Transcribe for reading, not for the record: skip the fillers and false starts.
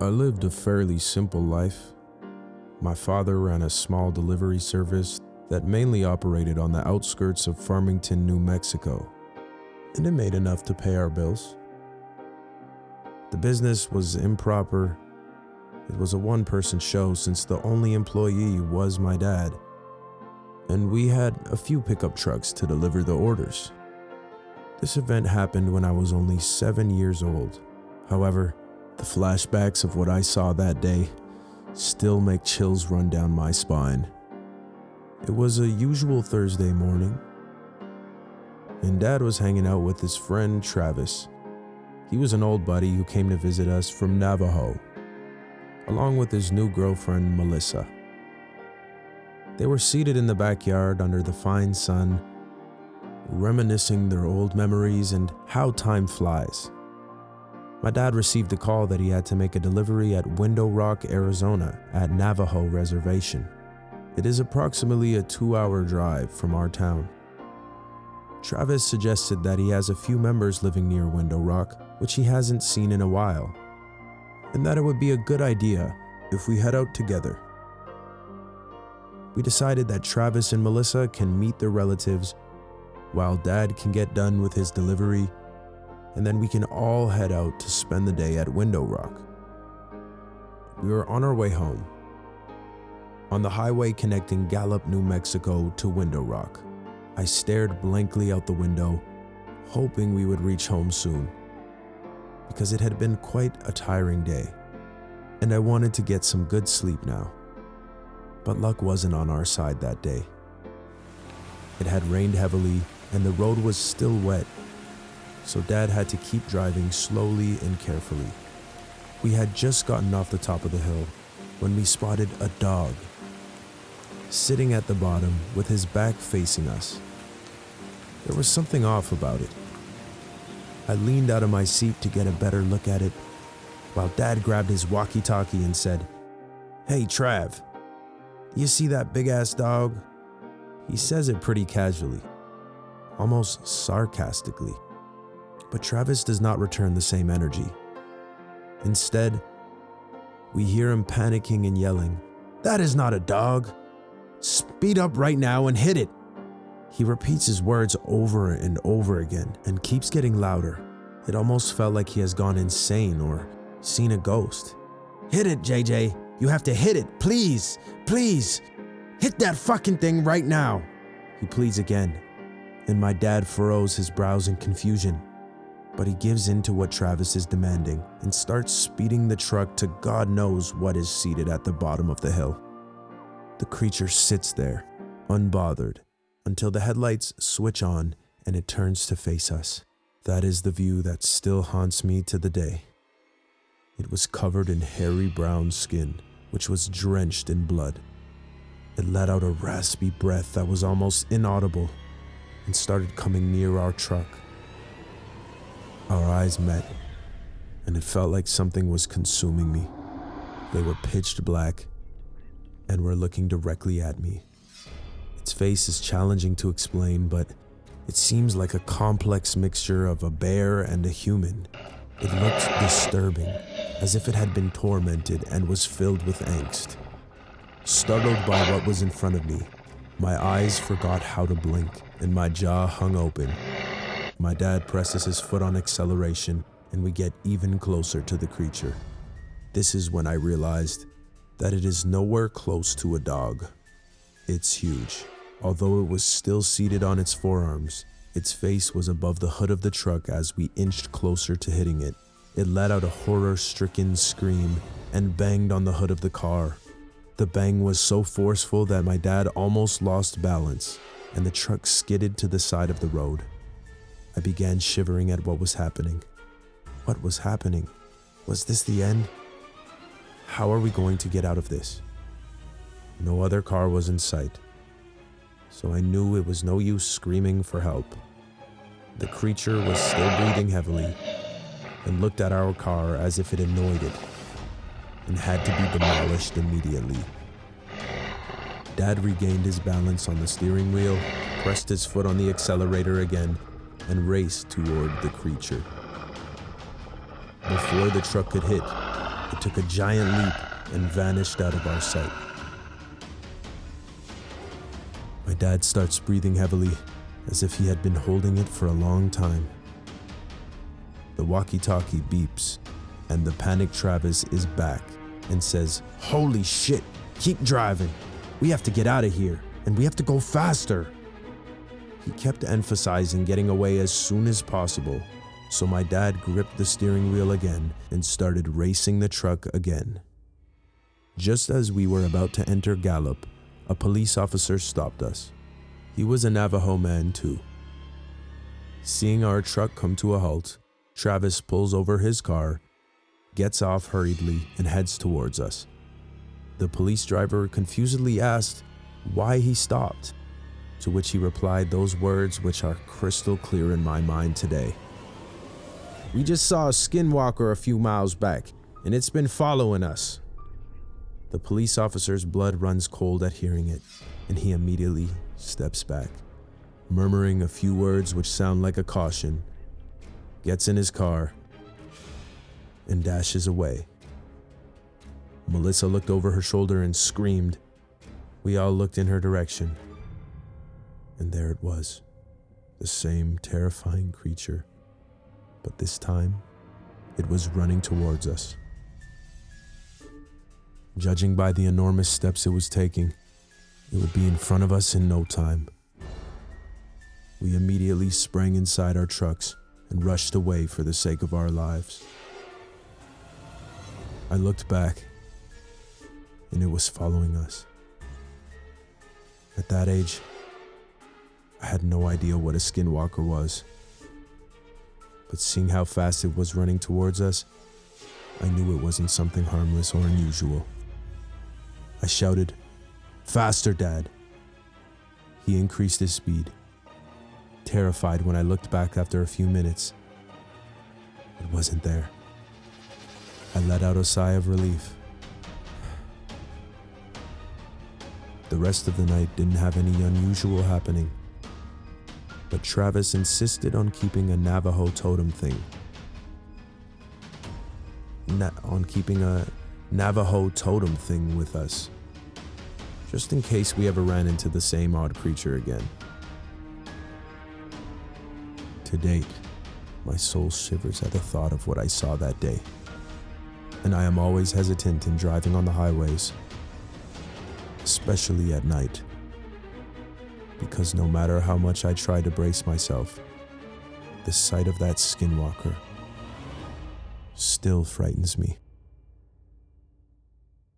I lived a fairly simple life. My father ran a small delivery service that mainly operated on the outskirts of Farmington, New Mexico, and it made enough to pay our bills. The business was improper. It was a one-person show since the only employee was my dad, and we had a few pickup trucks to deliver the orders. This event happened when I was only 7 years old. However, the flashbacks of what I saw that day still make chills run down my spine. It was a usual Thursday morning, and Dad was hanging out with his friend Travis. He was an old buddy who came to visit us from Navajo, along with his new girlfriend Melissa. They were seated in the backyard under the fine sun, reminiscing their old memories and how time flies. My dad received a call that he had to make a delivery at Window Rock, Arizona at Navajo Reservation. It is approximately a 2-hour drive from our town. Travis suggested that he has a few members living near Window Rock, which he hasn't seen in a while, and that it would be a good idea if we head out together. We decided that Travis and Melissa can meet their relatives while Dad can get done with his delivery, and then we can all head out to spend the day at Window Rock. We were on our way home, on the highway connecting Gallup, New Mexico to Window Rock. I stared blankly out the window, hoping we would reach home soon, because it had been quite a tiring day, and I wanted to get some good sleep now. But luck wasn't on our side that day. It had rained heavily, and the road was still wet, so Dad had to keep driving slowly and carefully. We had just gotten off the top of the hill when we spotted a dog sitting at the bottom with his back facing us. There was something off about it. I leaned out of my seat to get a better look at it, while Dad grabbed his walkie-talkie and said, "Hey Trav, do you see that big-ass dog?" He says it pretty casually, almost sarcastically, but Travis does not return the same energy. Instead, we hear him panicking and yelling, "That is not a dog! Speed up right now and hit it!" He repeats his words over and over again and keeps getting louder. It almost felt like he has gone insane or seen a ghost. "Hit it, JJ! You have to hit it! Please! Please! Hit that fucking thing right now!" He pleads again, and my dad furrows his brows in confusion. But he gives in to what Travis is demanding and starts speeding the truck to God knows what is seated at the bottom of the hill. The creature sits there, unbothered, until the headlights switch on and it turns to face us. That is the view that still haunts me to the day. It was covered in hairy brown skin, which was drenched in blood. It let out a raspy breath that was almost inaudible and started coming near our truck. Our eyes met, and it felt like something was consuming me. They were pitch black and were looking directly at me. Its face is challenging to explain, but it seems like a complex mixture of a bear and a human. It looked disturbing, as if it had been tormented and was filled with angst. Startled by what was in front of me, my eyes forgot how to blink, and my jaw hung open. My dad presses his foot on acceleration, and we get even closer to the creature. This is when I realized that it is nowhere close to a dog. It's huge. Although it was still seated on its forearms, its face was above the hood of the truck as we inched closer to hitting it. It let out a horror-stricken scream and banged on the hood of the car. The bang was so forceful that my dad almost lost balance, and the truck skidded to the side of the road. I began shivering at what was happening. What was happening? Was this the end? How are we going to get out of this? No other car was in sight, so I knew it was no use screaming for help. The creature was still breathing heavily and looked at our car as if it annoyed it and had to be demolished immediately. Dad regained his balance on the steering wheel, pressed his foot on the accelerator again, and raced toward the creature. Before the truck could hit, it took a giant leap and vanished out of our sight. My dad starts breathing heavily, as if he had been holding it for a long time. The walkie-talkie beeps, and the panicked Travis is back and says, "Holy shit, keep driving. We have to get out of here, and we have to go faster." He kept emphasizing getting away as soon as possible, so my dad gripped the steering wheel again and started racing the truck again. Just as we were about to enter Gallup, a police officer stopped us. He was a Navajo man too. Seeing our truck come to a halt, Travis pulls over his car, gets off hurriedly, and heads towards us. The police driver confusedly asked why he stopped, to which he replied those words which are crystal clear in my mind today. "We just saw a skinwalker a few miles back, and it's been following us." The police officer's blood runs cold at hearing it, and he immediately steps back, murmuring a few words which sound like a caution, gets in his car, and dashes away. Melissa looked over her shoulder and screamed. We all looked in her direction, and there it was, the same terrifying creature, but this time it was running towards us. Judging by the enormous steps it was taking, it would be in front of us in no time. We immediately sprang inside our trucks and rushed away for the sake of our lives. I looked back, and it was following us. At that age, I had no idea what a skinwalker was, but seeing how fast it was running towards us, I knew it wasn't something harmless or unusual. I shouted, "Faster, Dad!" He increased his speed. Terrified when I looked back after a few minutes, it wasn't there. I let out a sigh of relief. The rest of the night didn't have any unusual happening, but Travis insisted on keeping a Navajo totem thing. Navajo totem thing with us, just in case we ever ran into the same odd creature again. To date, my soul shivers at the thought of what I saw that day, and I am always hesitant in driving on the highways, especially at night, because no matter how much I try to brace myself, the sight of that skinwalker still frightens me.